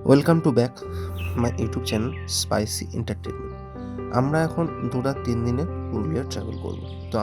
Welcome to back my YouTube channel spicy entertainment. আমরা এখন 2 রাত 3 দিনের পুরুলিয়া ট্রাভেল করব। তো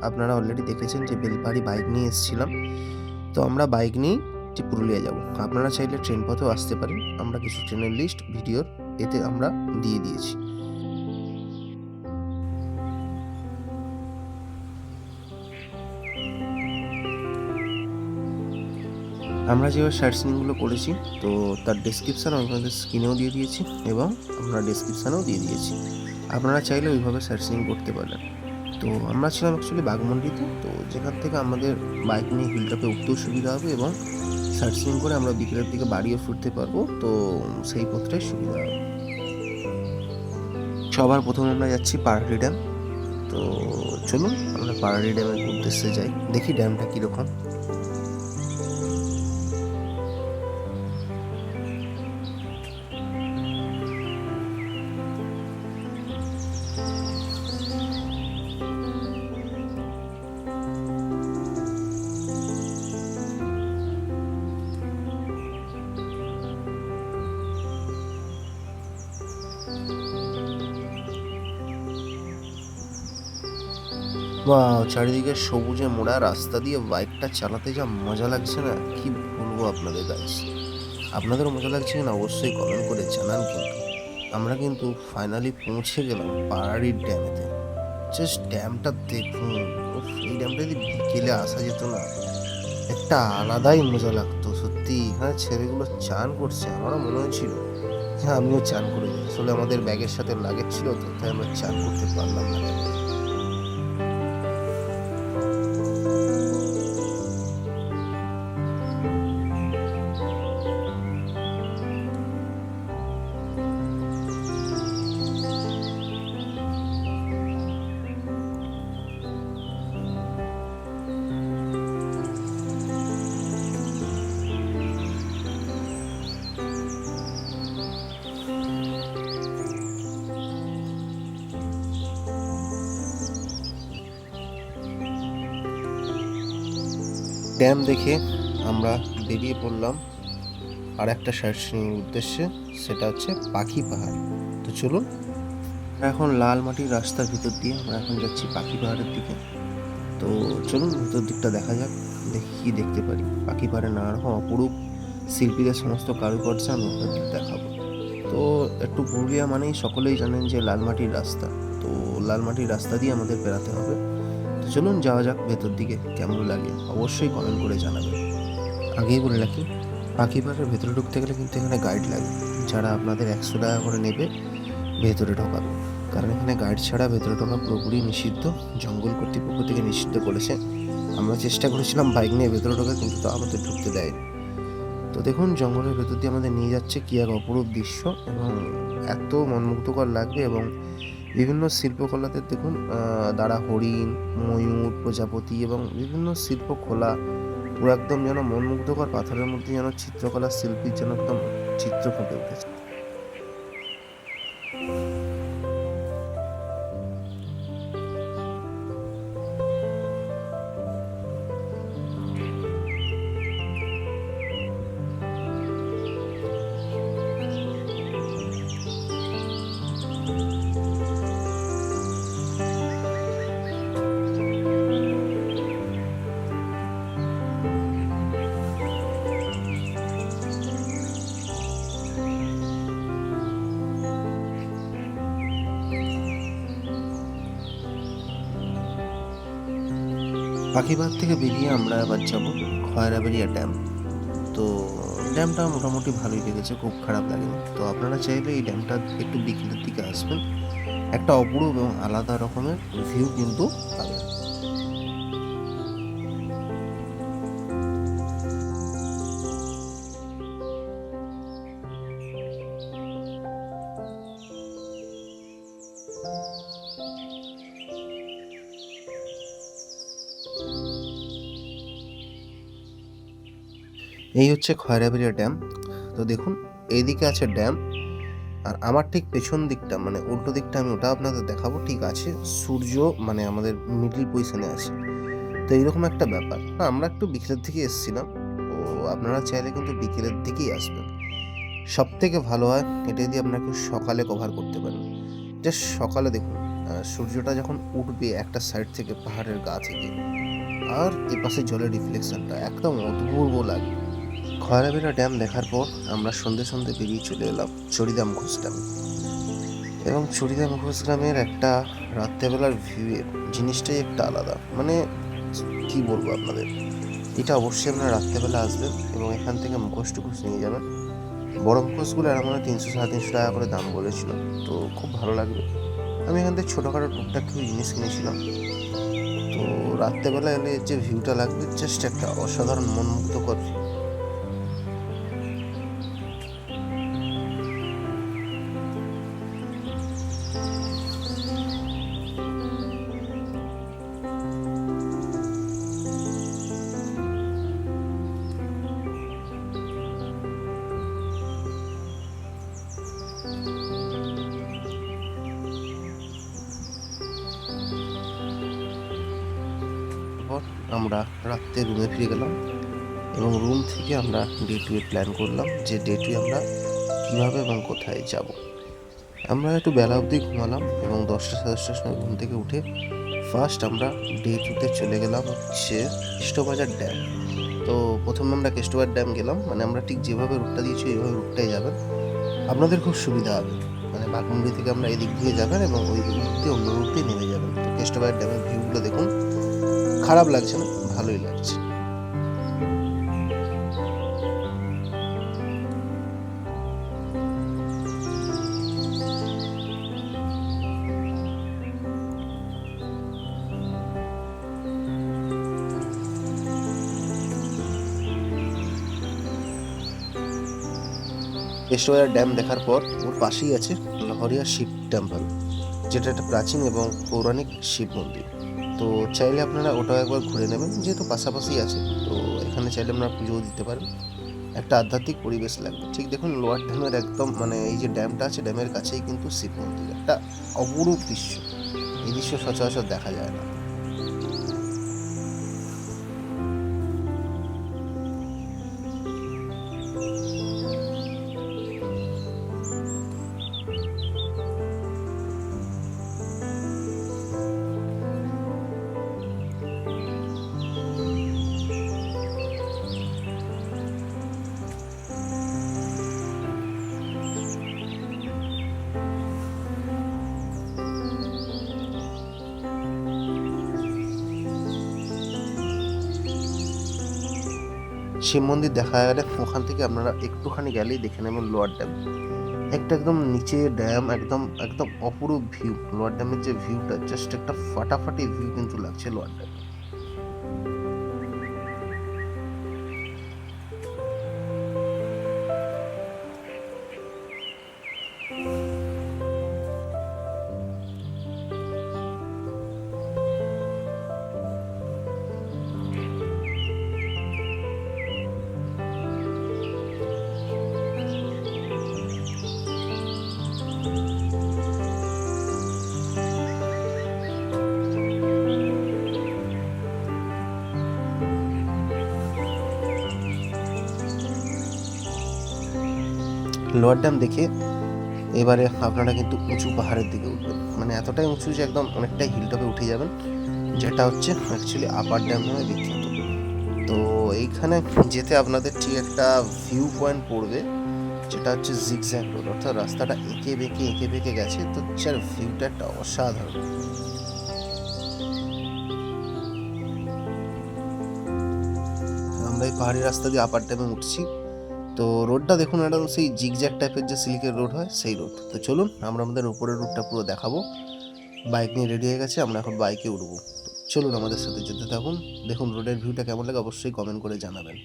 আপনারা অলরেডি দেখেছেন যে বেলপাহাড়ি বাইক নিয়ে এসেছিলাম। তো আমরা বাইক নিয়েই পুরুলিয়া যাব। আপনারা চাইলে ট্রেন পথেও আসতে পারেন। আমরা কিছু ট্রেনের লিস্ট ভিডিওর এতে আমরা দিয়ে দিয়েছি। আমরা যেভাবে সাইট সিইংগুলো করেছি তো তার ডেসক্রিপশান আপনাদের স্ক্রিনেও দিয়ে দিয়েছি এবং আমরা ডেসক্রিপশানেও দিয়ে দিয়েছি। আপনারা চাইলে ওইভাবে সাইট সিইং করতে পারেন। তো আমরা ছিলাম অ্যাকচুয়ালি বাঘমুন্ডিতে, তো যেখান থেকে আমাদের বাইক নিয়ে হিলটপে উঠতেও সুবিধা হবে এবং সাইট সিইং করে আমরা বিকেলের দিকে বাড়িও ফিরতে পারবো, তো সেই পথটাই সুবিধা হবে। সবার প্রথমে আমরা যাচ্ছি পাহাড়ি ড্যাম। তো চলুন আমরা পাহাড়ি ড্যামের উদ্দেশ্যে যাই, দেখি ড্যামটা কীরকম। ওয়াও! চারিদিকে সবুজে মোড়া রাস্তা দিয়ে বাইকটা চালাতে যা মজা লাগছে না, কি বলবো আপনাদের গাইস। আপনাদেরও মজা লাগছে কিনা অবশ্যই কমেন্ট করে জানান কিন্তু। আমরা কিন্তু ফাইনালি পৌঁছে গেলাম পাহাড়ি ড্যামেতে। জাস্ট ড্যামটা দেখুন। উফ! এই ড্যামটা যদি বিকেলে আসা যেত না, একটা আলাদাই মজা লাগতো সত্যি। এখানে ছেলেগুলো চান করছে, আমারও মনে হয়েছিল যে আমিও চান করে যাই। আসলে আমাদের ব্যাগের সাথে লাগেজ ছিল তো, তাই আমরা চান করতে পারলাম না। ড্যাম দেখে আমরা বেরিয়ে পড়লাম আর একটা সাইট সিইং উদ্দেশ্যে, সেটা হচ্ছে পাখি পাহাড়। তো চলুন, এখন লাল মাটির রাস্তার ভিতর দিয়ে আমরা এখন যাচ্ছি পাখি পাহাড়ের দিকে। তো চলুন ভিতর দিকটা দেখা যাক, দেখি কী দেখতে পারি। পাখি পাহাড়ে নানা রকম অপরূপ শিল্পীদের সমস্ত কারুকার্য আমি আপনাদের দেখাবো। তো একটু পুরুলিয়া মানেই সকলেই জানেন যে লাল মাটির রাস্তা। তো লাল মাটির রাস্তা দিয়ে আমাদের বেরাতে হবে। তো চলুন যাওয়া যাক ভেতর দিকে। কেমন লাগে অবশ্যই কমেন্ট করে জানাবেন। আগেই বলে রাখি, পাখি পাহাড়ের ভেতরে ঢুকতে গেলে কিন্তু এখানে গাইড লাগে, যারা আপনাদের 100 টাকা করে নেবে ভেতরে ঢোকাবে। কারণ এখানে গাইড ছাড়া ভেতরে ঢোকা পুরোপুরি নিষিদ্ধ, জঙ্গল কর্তৃপক্ষ থেকে নিষিদ্ধ করেছে। আমরা চেষ্টা করেছিলাম বাইক নিয়ে ভেতরে ঢোকার, কিন্তু তা আমাদের ঢুকতে দেয়নি। তো দেখুন জঙ্গলের ভেতর দিয়ে আমাদের নিয়ে যাচ্ছে কী এক অপরূপ দৃশ্য, এবং এত মনমুগ্ধকর লাগবে। এবং বিভিন্ন শিল্পকলাদের দেখুন, দ্বারা হরিণ, ময়ূর, প্রজাপতি এবং বিভিন্ন শিল্পকলা, পুরো একদম যেন মনমুগ্ধকর পাথরের মধ্যে যেন চিত্রকলার শিল্পীর যেন একদম চিত্র ফুটে উঠেছে। পাখিবাড় থেকে বেরিয়ে আমরা এবার যাব খয়রাবেড়িয়া ড্যাম। তো ড্যামটা মোটামুটি ভালোই লেগেছে, খুব খারাপ লাগেনি। তো আপনারা চাইলে এই ড্যামটা একটু বিকেলের দিকে আসবেন, একটা অপরূপ এবং আলাদা রকমের ভিউ কিন্তু পাবেন। এই হচ্ছে খয়রাবেড়িয়া ড্যাম। তো দেখুন এইদিকে আছে ড্যাম, আর আমার ঠিক পেছন দিকটা মানে উল্টো দিকটা আমি ওটা আপনাদের দেখাবো। ঠিক আছে, সূর্য মানে আমাদের মিডল পজিশনে আছে। তো এইরকম একটা ব্যাপার। আমরা একটু বিকেলের দিকে এসেছিলাম, তো আপনারা চাইলে কিন্তু বিকেলের দিকেই আসবেন। সব থেকে ভালো হয় এটা যদি আপনাকে সকালে কভার করতে পারেন। জাস্ট সকালে দেখুন সূর্যটা যখন উঠবে একটা সাইড থেকে পাহাড়ের গা থেকে, আর এপাশে জলের রিফ্লেকশনটা একদম অপূর্ব লাগে। খয়রাবেড়া ড্যাম দেখার পর আমরা সন্ধে সন্ধে বেরিয়ে চলে এলাম চড়িদাম ঘোষ ড্যাম। এবং চড়িদাম ঘোষ গ্রামের একটা রাত্রেবেলার ভিউয়ের জিনিসটাই একটা আলাদা, মানে কি বলবো আপনাদের। এটা অবশ্যই আপনারা রাত্রেবেলা আসবেন এবং এখান থেকে মুখোশ টুখোশ নিয়ে যাবেন। বড় মুখোশগুলো এরা মানে 300-350 টাকা করে দাম বলেছিল, তো খুব ভালো লাগবে। আমি এখান থেকে ছোটোখাটো টুকটাক কিছু জিনিস কিনেছিলাম। তো রাত্রেবেলা এলে যে ভিউটা লাগবে জাস্ট একটা অসাধারণ মনমুগ্ধকর ভিউ। তারপর আমরা রাত্রে রুমে ফিরে গেলাম এবং রুম থেকে আমরা ডে 2 এর প্ল্যান করলাম যে ডে 2 আমরা কীভাবে এবং কোথায় যাব। আমরা একটু বেলা অবধি ঘুমালাম এবং 10টা-10:30টার সময় ঘুম থেকে উঠে ফার্স্ট আমরা ডে 2তে চলে গেলাম হচ্ছে কেষ্টবাজার ড্যাম। তো প্রথমে আমরা কেষ্টবাজার ড্যাম গেলাম, মানে আমরা ঠিক যেভাবে রুটটা দিয়েছি এইভাবে রুটটাই যাবেন, আপনাদের খুব সুবিধা হবে। মানে বাঘমুন্ডি থেকে আমরা এদিক দিয়ে যাবেন এবং ওই রুট দিয়ে অন্য রুট দিয়ে নেমে যাবেন। তো কেষ্টবাজার ড্যামের ভিউগুলো দেখুন, খারাপ লাগছে না, ভালোই লাগছে। কেষ্টবাজার ড্যাম দেখার পর ওর পাশেই আছে লহরিয়া শিব টেম্পল, যেটা একটা প্রাচীন এবং পৌরাণিক শিব মন্দির। তো চাইলে আপনারা ওটাও একবার ঘুরে নেবেন, যেহেতু পাশাপাশি আছে। তো এখানে চাইলে আপনারা পুজোও দিতে পারেন, একটা আধ্যাত্মিক পরিবেশ লাগবে। ঠিক দেখুন লোয়ার ড্যামের একদম মানে এই যে ড্যামটা আছে ড্যামের কাছেই কিন্তু শিব মন্দির, একটা অপরূপ দৃশ্য। এই দৃশ্য সচরাচর দেখা যায় না। শিব মন্দির দেখা গেলে ওখান থেকে আপনারা একটুখানি গেলেই দেখে নেবেন লোয়ার ড্যাম। একটা একদম নিচে ড্যাম, একদম একদম অপরূপ ভিউ। লোয়ার ড্যামের যে ভিউটা জাস্ট একটা ফাটাফাটি ভিউ কিন্তু লাগছে লোয়ার ড্যাম। লোয়ার ড্যাম দেখে এবারে আপনারা কিন্তু উঁচু পাহাড়ের দিকে উঠবেন, মানে এতটাই উঁচু যে একদম অনেকটাই হিলটপে উঠে যাবেন, যেটা হচ্ছে অ্যাকচুয়ালি আপার ড্যাম নামে বিখ্যাত। তো এইখানে যেতে আপনাদের ঠিক একটা ভিউ পয়েন্ট পড়বে, যেটা হচ্ছে জিগজ্যাগ রোড, অর্থাৎ রাস্তাটা এঁকে বেঁকে গেছে। তো যার ভিউটা একটা অসাধারণ। আমরা এই পাহাড়ি রাস্তা দিয়ে আপার ড্যামে উঠছি। তো রোডটা দেখুন একদম সেই জিগজ্যাগ টাইপের যে সিল্কের রোড হয় সেই রোড। তো চলুন আমরা আমাদের উপরের রুটটা পুরো দেখাবো। বাইক নিয়ে রেডি হয়ে গেছে, আমরা এখন বাইকে উঠবো। চলুন আমাদের সাথে যেতে থাকুন। দেখুন রোডের ভিউটা কেমন লাগে অবশ্যই কমেন্ট করে জানাবেন।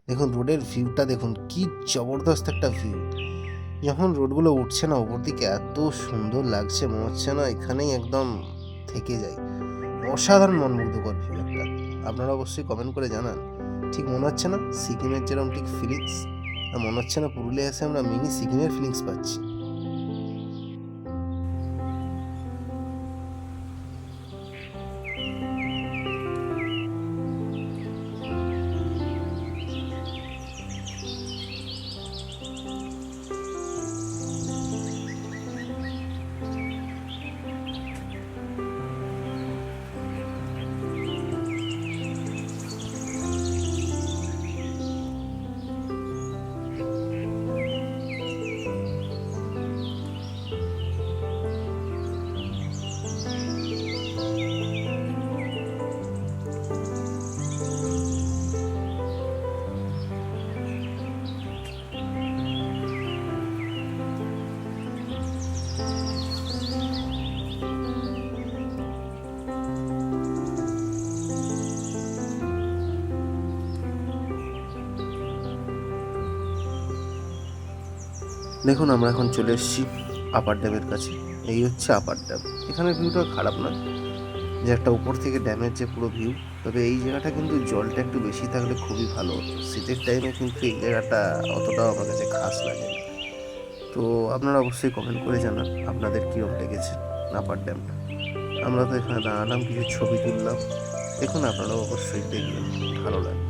দেখুন রোডের ভিউটা দেখুন, কি জবরদস্ত একটা ভিউ। যখন রোডগুলো উঠছে না ওপর দিকে এত সুন্দর লাগছে, মনে হচ্ছে না এখানেই একদম থেকে যাই। অসাধারণ মনমুগ্ধকর ভিউ একটা। আপনারা অবশ্যই কমেন্ট করে জানান, ঠিক মনে হচ্ছে না সিকিমের যেরকম ঠিক ফিলিংস, মনে হচ্ছে না পুরুলিয়া এসে আমরা মিনি সিকিমের ফিলিংস পাচ্ছি। দেখুন আমরা এখন চলে এসেছি আপার ড্যামের কাছে। এই হচ্ছে আপার ড্যাম। এখানের ভিউটা খারাপ নয়, যে একটা উপর থেকে ড্যামের যে পুরো ভিউ। তবে এই জায়গাটা কিন্তু জলটা একটু বেশি থাকলে খুবই ভালো হতো। শীতের টাইমে কিন্তু এই জায়গাটা অতটাও আমার কাছে খাস লাগে না। তো আপনারা অবশ্যই কমেন্ট করে জানান আপনাদের কীরকম লেগেছে আপার ড্যামটা। আমরা তো এখানে দাঁড়ালাম, কিছু ছবি তুললাম। দেখুন আপনারাও অবশ্যই দেখবেন, ভালো লাগবে।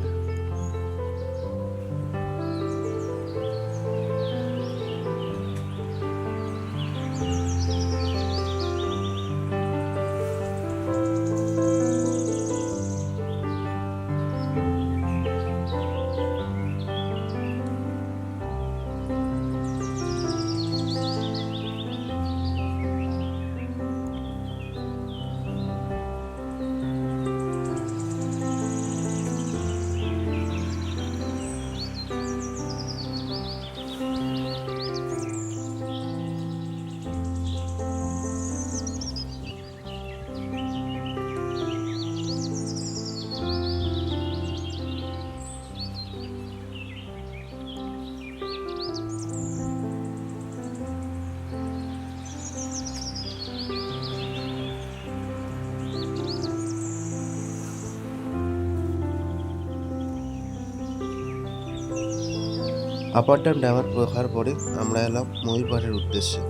আপার ড্যাম দেখার পরে আমরা এলাম ময়ূর পাহাড়ের উদ্দেশ্যে।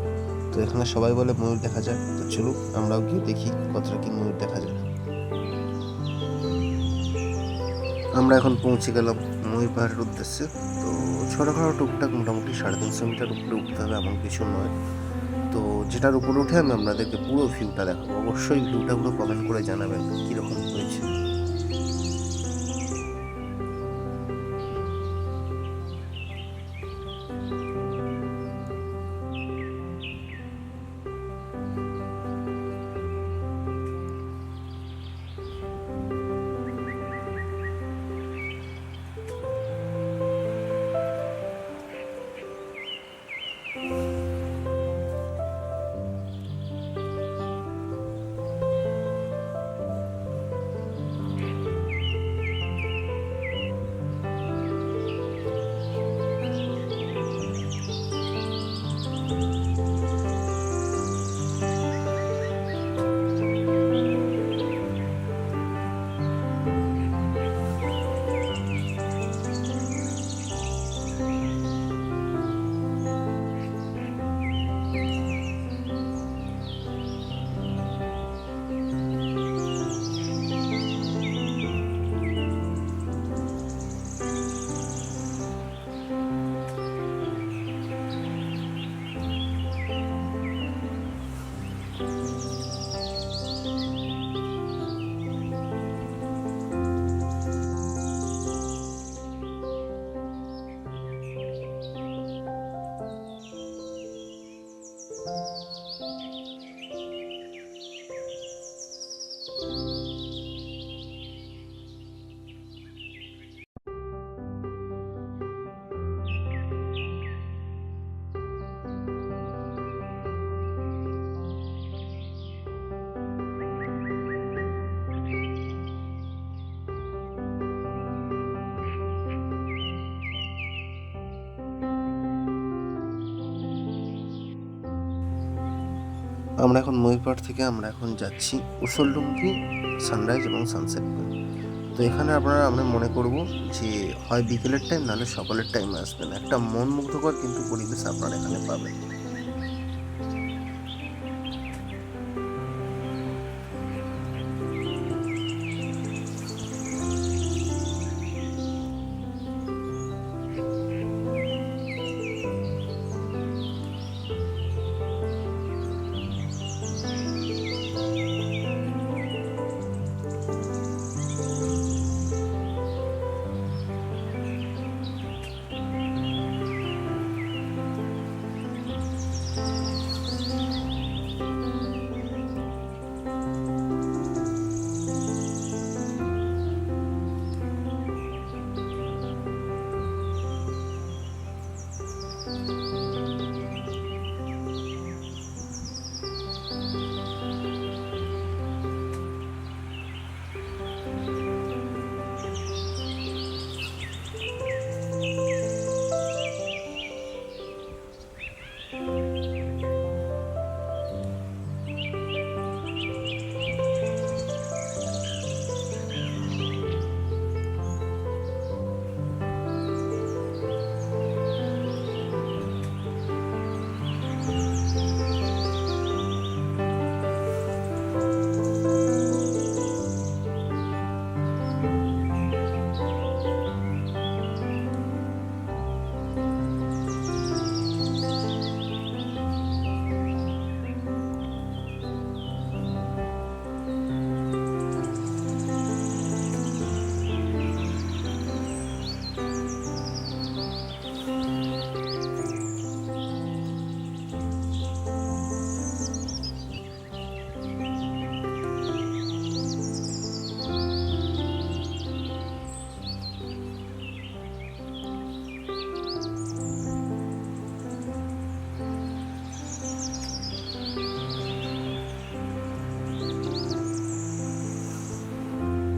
তো এখানে সবাই বলে ময়ূর দেখা যায়, তো চলুন আমরাও গিয়ে দেখি কতটা কি ময়ূর দেখা যায়। আমরা এখন পৌঁছে গেলাম ময়ূর পাহাড়ের উদ্দেশ্যে। তো ছোটোখাটো টুকটাক মোটামুটি 350 মিটার উপরে উঠতে হবে, এমন কিছু নয়। তো যেটার উপরে উঠে আমি আপনাদেরকে পুরো ভিউটা দেখাবো। অবশ্যই ভিউটা পুরো কমেন্ট করে জানাবেন কীরকম হয়েছে। আমরা এখন ময়ূরপাড় থেকে আমরা এখন যাচ্ছি উসলডুমকি সানরাইজ এবং সানসেট পয়েন্ট। তো এখানে আমরা মনে করব যে হয় বিকেলের টাইম, নাহলে সকালের টাইমে আসবেন। একটা মন মুগ্ধকর কিন্তু পরিবেশ আপনারা এখানে পাবেন।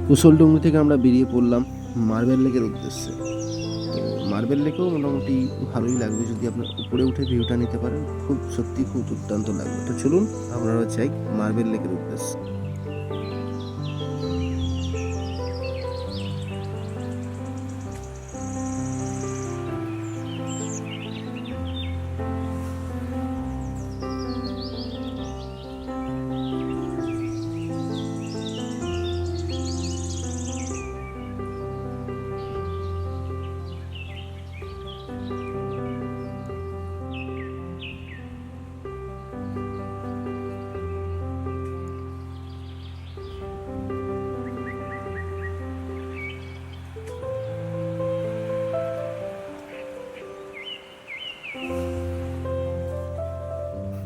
কুশলডুঙ্গি থেকে আমরা বেরিয়ে পড়লাম মার্বেল লেকের উদ্দেশ্যে। তো মার্বেল লেকেও মোটামুটি ভালোই লাগবে যদি আপনার উপরে উঠে ভিউটা নিতে পারেন, খুব সত্যি খুব দুর্দান্ত লাগবে। তো চলুন আপনারা যাই মার্বেল লেকের উদ্দেশ্যে।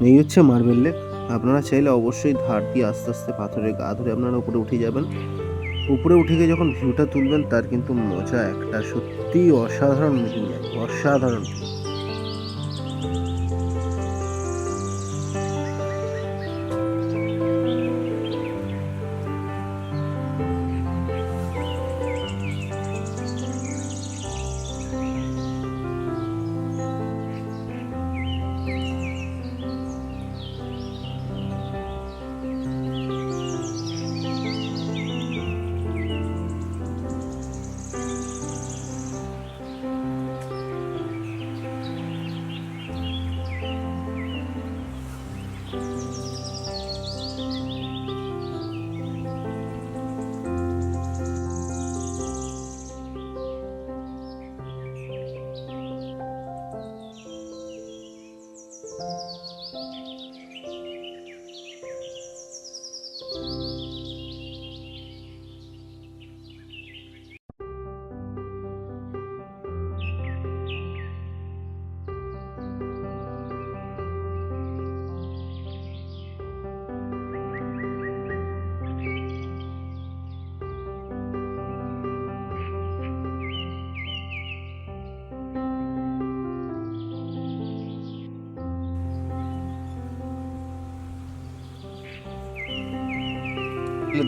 এই হচ্ছে মার্বেল লেক। আপনারা চাইলে অবশ্যই ধার দিয়ে আস্তে আস্তে পাথরের গা ধরে আপনারা উপরে উঠে যাবেন। উপরে উঠে গিয়ে যখন ভিউটা তুলবেন তার কিন্তু মজা একটা সত্যি অসাধারণ মিটিং লাগবে, অসাধারণ।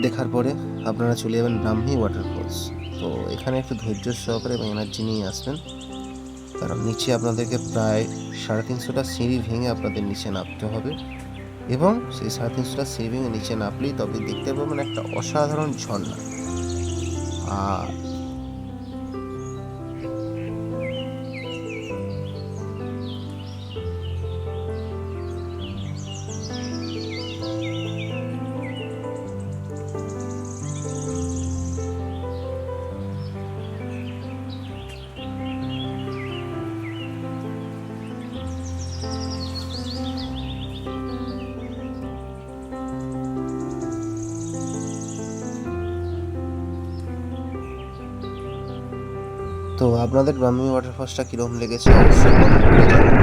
দেখার পরে আপনারা চলে যাবেন ব্রাহ্মী ওয়াটারফলস। তো এখানে একটু ধৈর্য সহকারে এবং এনার্জি নিয়ে আসবেন, কারণ নিচে আপনাদেরকে প্রায় 350টা সিঁড়ি ভেঙে আপনাদের নিচে নামতে হবে, এবং সেই 350টা সিঁড়ি ভেঙে নিচে নামলেই তবে দেখতে পাবেন একটা অসাধারণ ঝর্ণা। আর তো আপনাদের ব্রাহ্মী ওয়াটারফলসটা কীরকম লেগেছে অবশ্যই কমেন্ট করে জানাবেন।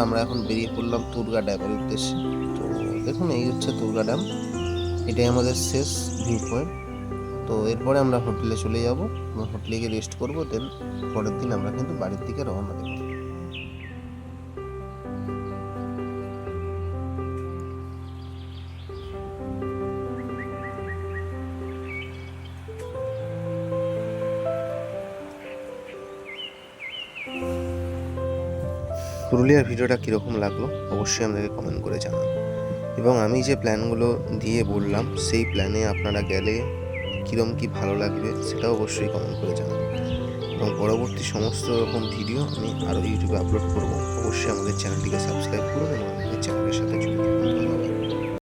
আমরা এখন বেরিয়ে পড়লাম তুরগা ড্যামের উদ্দেশ্যে। তো দেখুন, এই হচ্ছে তুরগা ড্যাম, এটাই আমাদের শেষ ভিউ পয়েন্ট। তো এরপরে আমরা হোটেলে চলে যাব, হোটেলে গিয়ে রেস্ট করবো, দেন পরের দিন আমরা কিন্তু বাড়ির দিকে রওনা দেবো। পুরুলিয়ার ভিডিওটা কীরকম লাগলো অবশ্যই আমাদেরকে কমেন্ট করে জানান, এবং আমি যে প্ল্যানগুলো দিয়ে বললাম সেই প্ল্যানে আপনারা গেলে কীরকম কী ভালো লাগবে সেটাও অবশ্যই কমেন্ট করে জানান। এবং পরবর্তী সমস্ত রকম ভিডিও আমি আরও ইউটিউবে আপলোড করব। অবশ্যই আমাদের চ্যানেলটিকে সাবস্ক্রাইব করুন এবং আমাদের চ্যানেলের সাথে যুক্ত থাকুন। ধন্যবাদ।